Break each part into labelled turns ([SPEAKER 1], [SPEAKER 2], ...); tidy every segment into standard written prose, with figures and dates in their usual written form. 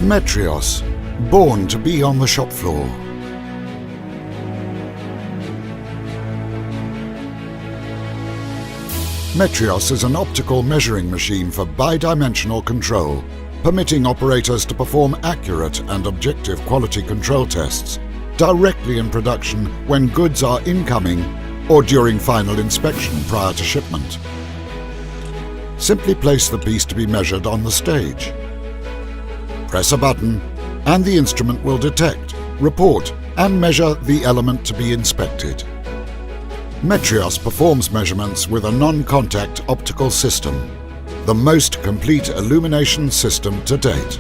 [SPEAKER 1] Metrios, born to be on the shop floor. Metrios is an optical measuring machine for bidimensional control, permitting operators to perform accurate and objective quality control tests directly in production when goods are incoming or during final inspection prior to shipment. Simply place the piece to be measured on the stage. Press a button and the instrument will detect, report and measure the element to be inspected. Metrios performs measurements with a non-contact optical system, the most complete illumination system to date.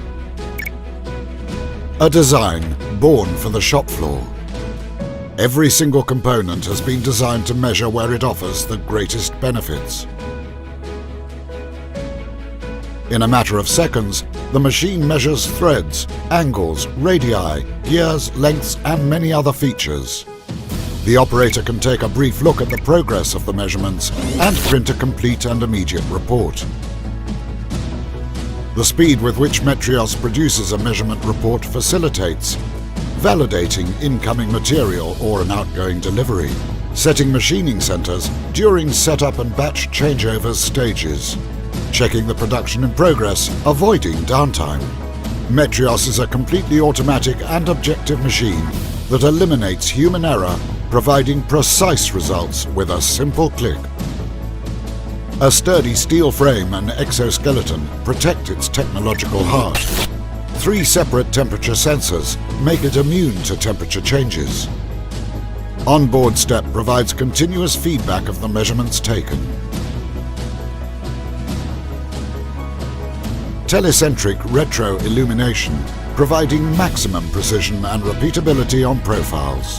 [SPEAKER 1] A design born for the shop floor. Every single component has been designed to measure where it offers the greatest benefits. In a matter of seconds, the machine measures threads, angles, radii, gears, lengths and many other features. The operator can take a brief look at the progress of the measurements and print a complete and immediate report. The speed with which Metrios produces a measurement report facilitates validating incoming material or an outgoing delivery, setting machining centers during setup and batch changeovers stages, checking the production in progress, avoiding downtime. Metrios is a completely automatic and objective machine that eliminates human error, providing precise results with a simple click. A sturdy steel frame and exoskeleton protect its technological heart. 3 separate temperature sensors make it immune to temperature changes. Onboard step provides continuous feedback of the measurements taken. Telecentric retro illumination, providing maximum precision and repeatability on profiles.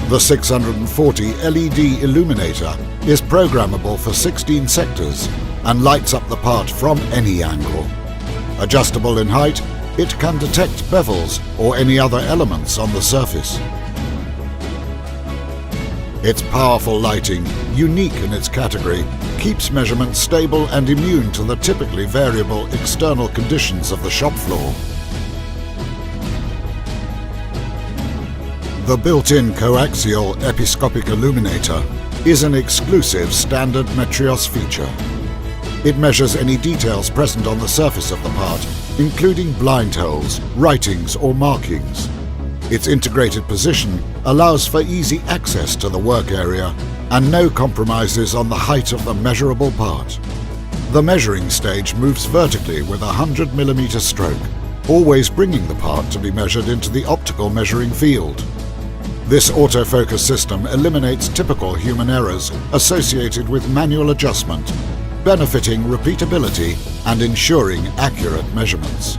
[SPEAKER 1] The 640 LED illuminator is programmable for 16 sectors and lights up the part from any angle. Adjustable in height, it can detect bevels or any other elements on the surface. Its powerful lighting, unique in its category, keeps measurements stable and immune to the typically variable external conditions of the shop floor. The built-in coaxial episcopic illuminator is an exclusive standard Metrios feature. It measures any details present on the surface of the part, including blind holes, writings or markings. Its integrated position allows for easy access to the work area and no compromises on the height of the measurable part. The measuring stage moves vertically with a 100mm stroke, always bringing the part to be measured into the optical measuring field. This autofocus system eliminates typical human errors associated with manual adjustment, benefiting repeatability and ensuring accurate measurements.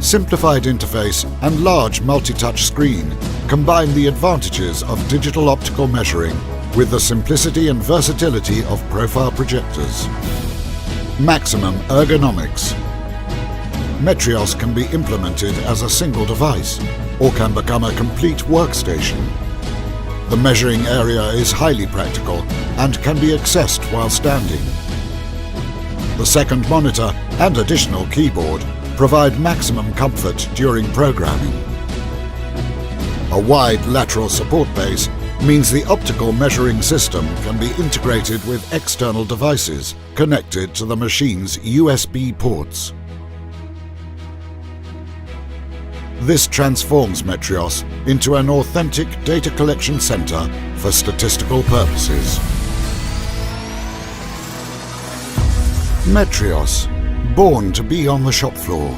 [SPEAKER 1] Simplified interface and large multi-touch screen combine the advantages of digital optical measuring with the simplicity and versatility of profile projectors. Maximum ergonomics. Metrios can be implemented as a single device or can become a complete workstation. The measuring area is highly practical and can be accessed while standing. The second monitor and additional keyboard provide maximum comfort during programming. A wide lateral support base means the optical measuring system can be integrated with external devices connected to the machine's USB ports. This transforms Metrios into an authentic data collection center for statistical purposes. Metrios, born to be on the shop floor.